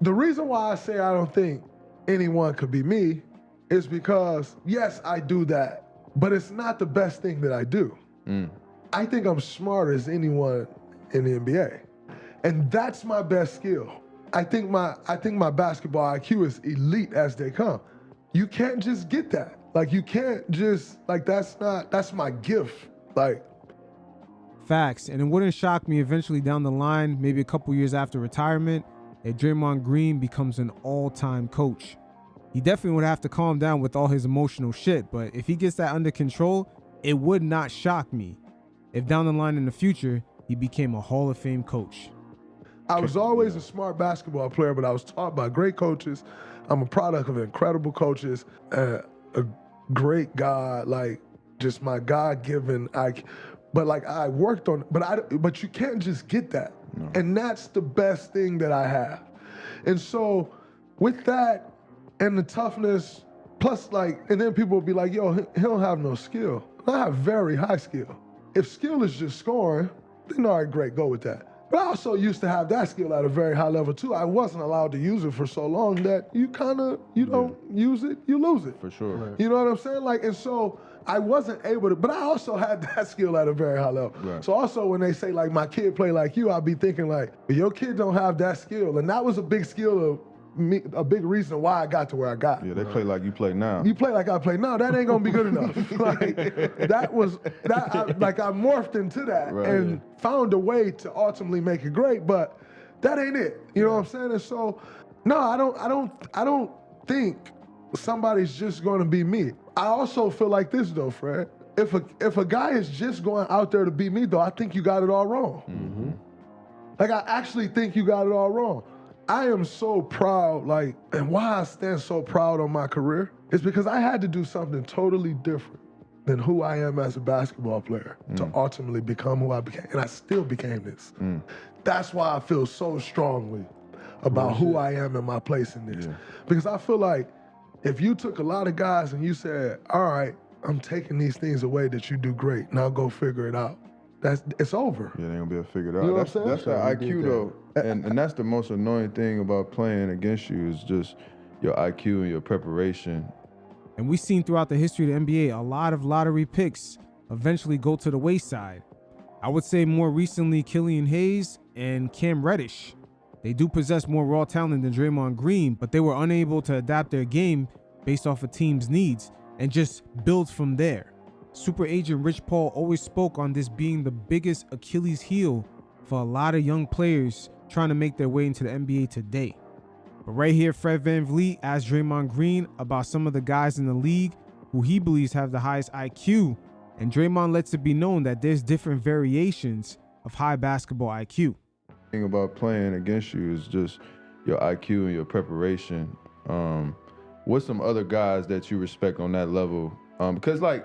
The reason why I say I don't think anyone could be me is because, yes, I do that, but it's not the best thing that I do. I think I'm smart as anyone in the NBA. And that's my best skill. I think my basketball IQ is elite as they come. You can't just get that. Like, you can't just, like, that's my gift. Like, Facts. And it wouldn't shock me eventually down the line, maybe a couple years after retirement, if Draymond Green becomes an all-time coach. He definitely would have to calm down with all his emotional shit, but if he gets that under control, it would not shock me if down the line in the future, he became a Hall of Fame coach. I was always a smart basketball player, but I was taught by great coaches. I'm a product of incredible coaches, a great God, like just my God-given IQ. But like I worked on, but you can't just get that. No. And that's the best thing that I have. And so with that and the toughness, plus like, and then people will be like, yo, he don't have no skill. I have very high skill. If skill is just scoring, then all right, great, go with that. But I also used to have that skill at a very high level too. I wasn't allowed to use it for so long that you don't use it, you lose it. For sure. Right. You know what I'm saying? Like, and so I wasn't able to, but I also had that skill at a very high level. Right. So also when they say like my kid play like you, I'll be thinking like, your kid don't have that skill. And that was a big skill of me, a big reason why I got to where I got. Yeah, they play like you play now. You play like I play now. That ain't gonna be good enough. Like I morphed into that and found a way to ultimately make it great, but that ain't it. You know what I'm saying? And so, no, I don't think somebody's just gonna be me. I also feel like this though, Fred. If a guy is just going out there to be me though, I think you got it all wrong. Mm-hmm. Like I actually think you got it all wrong. I am so proud, like, and why I stand so proud on my career is because I had to do something totally different than who I am as a basketball player to ultimately become who I became. And I still became this. That's why I feel so strongly about who I am and my place in this. Yeah. Because I feel like if you took a lot of guys and you said, all right, I'm taking these things away that you do great, now go figure it out. It's over. Yeah, they ain't gonna be able to figure it out. You know what I'm saying? That's the IQ though. And that's the most annoying thing about playing against you is just your IQ and your preparation. And we've seen throughout the history of the NBA, a lot of lottery picks eventually go to the wayside. I would say more recently, Killian Hayes and Cam Reddish. They do possess more raw talent than Draymond Green, but they were unable to adapt their game based off a team's needs and just build from there. Super agent Rich Paul always spoke on this being the biggest Achilles heel for a lot of young players trying to make their way into the NBA today. But right here, Fred VanVleet asked Draymond Green about some of the guys in the league who he believes have the highest IQ, and Draymond lets it be known that there's different variations of high basketball IQ. The thing about playing against you is just your IQ and your preparation. What's some other guys that you respect on that level? Because like,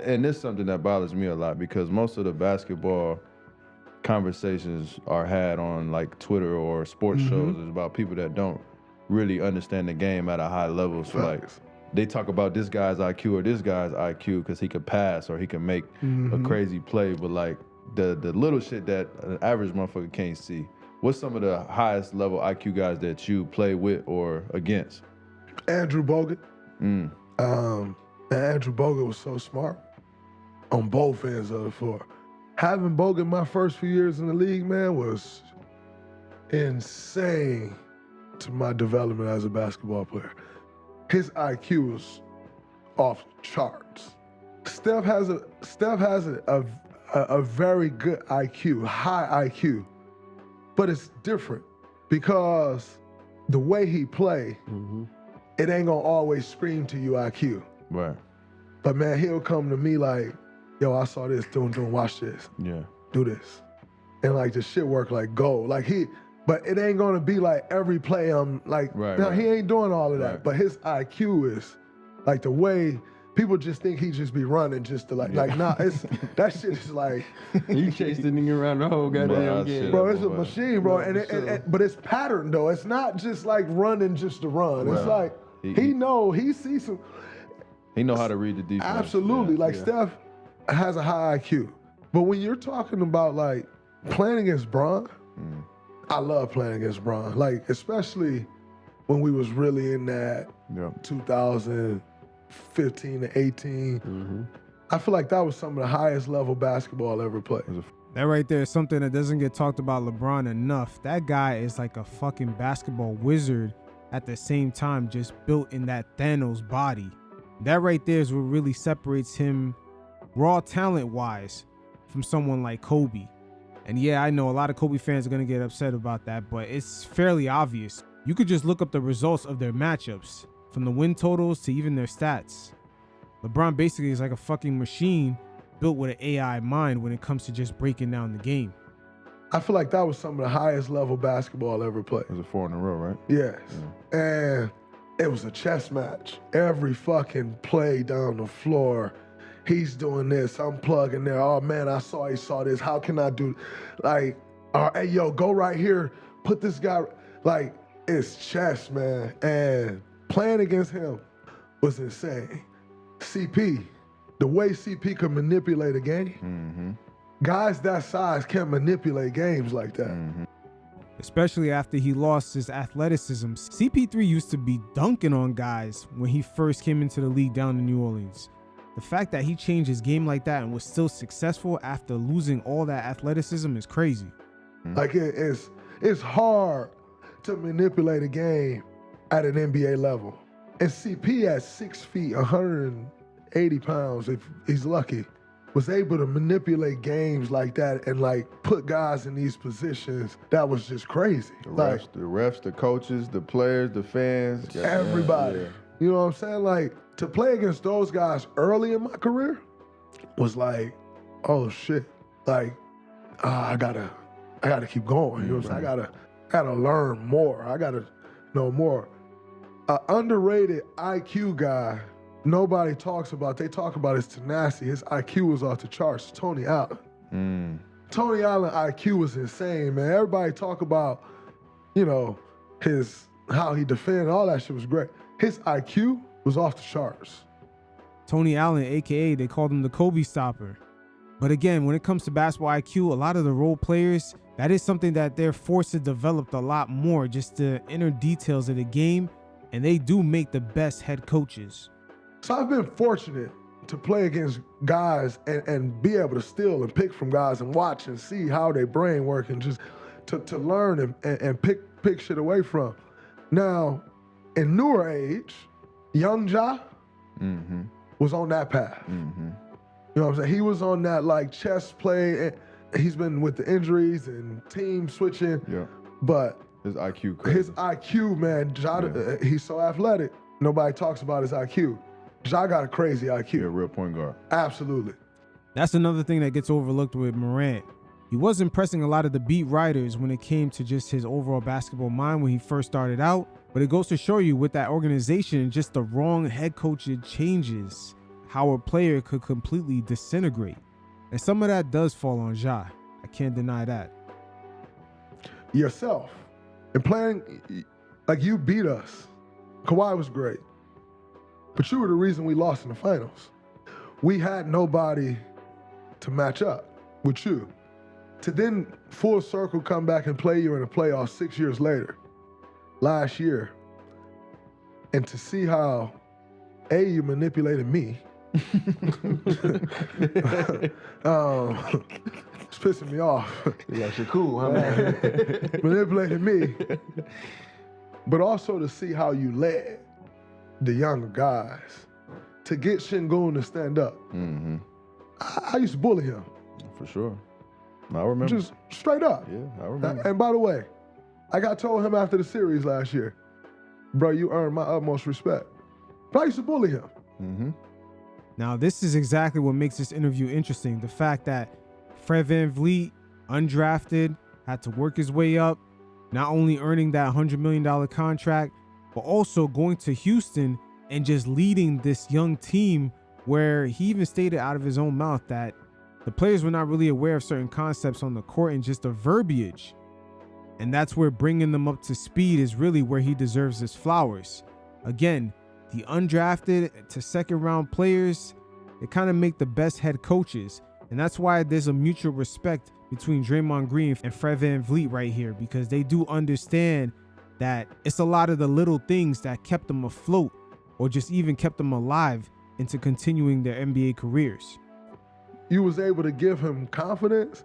and this is something that bothers me a lot because most of the basketball conversations are had on like Twitter or sports shows is about people that don't really understand the game at a high level. So like they talk about this guy's IQ or this guy's IQ because he could pass or he can make a crazy play, but like the little shit that an average motherfucker can't see. What's some of the highest level IQ guys that you play with or against? Andrew Bogut. Andrew Bogut was so smart on both ends of the floor. Having Bogut my first few years in the league, man, was insane to my development as a basketball player. His IQ was off the charts. Steph has a very good IQ, high IQ, but it's different because the way he play, it ain't gonna always scream to you IQ. Right. But man, he'll come to me like, yo, I saw this, watch this. Yeah. Do this. And like the shit work like gold. Like but it ain't gonna be like every play I'm like, he ain't doing all of that. Right. But his IQ is like the way people just think he just be running just to like nah, it's that shit is like you chased the nigga around the whole goddamn game. Bro, it's a machine, bro. And but it's patterned though. It's not just like running just to run. Right. It's like he sees some. He know how to read the defense. Absolutely. Steph has a high IQ. But when you're talking about like playing against Bron, I love playing against Bron. Like, especially when we was really in that 2015 to 18. Mm-hmm. I feel like that was some of the highest level basketball I ever played. That right there is something that doesn't get talked about LeBron enough. That guy is like a fucking basketball wizard at the same time, just built in that Thanos body. That right there is what really separates him raw talent-wise from someone like Kobe. And yeah, I know a lot of Kobe fans are going to get upset about that, but it's fairly obvious. You could just look up the results of their matchups, from the win totals to even their stats. LeBron basically is like a fucking machine built with an AI mind when it comes to just breaking down the game. I feel like that was some of the highest level basketball I ever played. It was a 4 in a row, right? Yes. Yeah. And it was a chess match. Every fucking play down the floor, he's doing this, I'm plugging there. Oh man, he saw this. How can I do? Like, hey yo, go right here. Put this guy. Like, it's chess, man. And playing against him was insane. CP, the way CP could manipulate a game, guys that size can't manipulate games like that. Especially after he lost his athleticism. CP3 used to be dunking on guys when he first came into the league down in New Orleans. The fact that he changed his game like that and was still successful after losing all that athleticism is crazy. Like, it's hard to manipulate a game at an NBA level. And CP at 6 feet, 180 pounds, if he's lucky, was able to manipulate games like that and like put guys in these positions. That was just crazy. The Like, refs, the coaches, the players, the fans. everybody. Yeah. You know what I'm saying? Like, to play against those guys early in my career was like, oh shit. Like, I gotta keep going. You know what I'm saying? I gotta learn more. I gotta know more. An underrated IQ guy nobody talks about. They talk about his tenacity. His IQ was off the charts. Tony Allen. Tony Allen IQ was insane, man. Everybody talk about, you know, how he defended. All that shit was great. His IQ was off the charts. Tony Allen, aka they called him the Kobe stopper. But again, when it comes to basketball IQ, a lot of the role players, that is something that they're forced to develop a lot more, just the inner details of the game, and they do make the best head coaches. So I've been fortunate to play against guys and be able to steal and pick from guys and watch and see how their brain work and just to learn and pick shit away from. Now, in newer age, young Ja was on that path. You know what I'm saying? He was on that like chess play. And he's been with the injuries and team switching. Yeah. But his IQ crazy. His IQ, man, Ja, he's so athletic. Nobody talks about his IQ. Ja got a crazy IQ. Yeah, real point guard. Absolutely. That's another thing that gets overlooked with Morant. He was impressing a lot of the beat writers when it came to just his overall basketball mind when he first started out. But it goes to show you with that organization, just the wrong head coach changes how a player could completely disintegrate. And some of that does fall on Ja. I can't deny that. Yourself. And playing, like you beat us. Kawhi was great. But you were the reason we lost in the finals. We had nobody to match up with you. To then full circle come back and play you in the playoffs 6 years later, last year, and to see how, you manipulated me. It's pissing me off. Yeah, shit cool, huh, man? Manipulated me. But also to see how you led the younger guys to get Şengün to stand up. I used to bully him. For sure. I remember. Just straight up. Yeah, I remember. And by the way, I got told him after the series last year, bro, you earned my utmost respect. But I used to bully him. Now, this is exactly what makes this interview interesting. The fact that Fred VanVleet, undrafted, had to work his way up, not only earning that $100 million contract, but also going to Houston and just leading this young team where he even stated out of his own mouth that the players were not really aware of certain concepts on the court and just the verbiage. And that's where bringing them up to speed is really where he deserves his flowers. Again, the undrafted to second round players, they kind of make the best head coaches. And that's why there's a mutual respect between Draymond Green and Fred VanVleet right here, because they do understand that it's a lot of the little things that kept them afloat or just even kept them alive into continuing their NBA careers. You was able to give him confidence,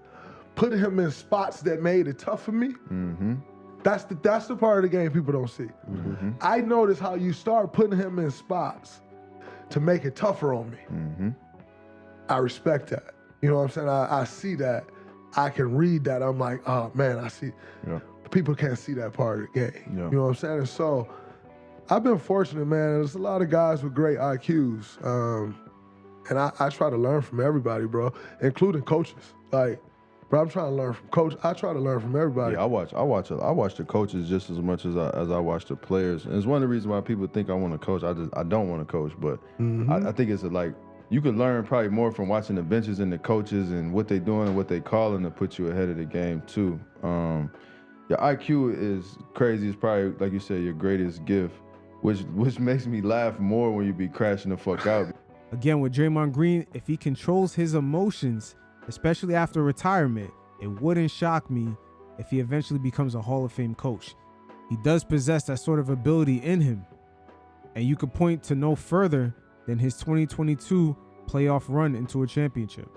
put him in spots that made it tough for me. Mm-hmm. That's the part of the game people don't see. Mm-hmm. I noticed how you start putting him in spots to make it tougher on me. Mm-hmm. I respect that. You know what I'm saying? I see that. I can read that. I'm like, oh man, I see. Yeah. People can't see that part of the game. Yeah. You know what I'm saying? And so I've been fortunate, man. There's a lot of guys with great IQs. And I try to learn from everybody, bro, including coaches. Like, bro, I'm trying to learn from coach. I try to learn from everybody. Yeah, I watch the coaches just as much as I watch the players. And it's one of the reasons why people think I want to coach. I don't want to coach, but I think it's like you could learn probably more from watching the benches and the coaches and what they doing and what they calling to put you ahead of the game too. Your IQ is crazy. It's probably, like you said, your greatest gift, which makes me laugh more when you be crashing the fuck out. Again, with Draymond Green, if he controls his emotions, especially after retirement, it wouldn't shock me if he eventually becomes a Hall of Fame coach. He does possess that sort of ability in him. And you could point to no further than his 2022 playoff run into a championship.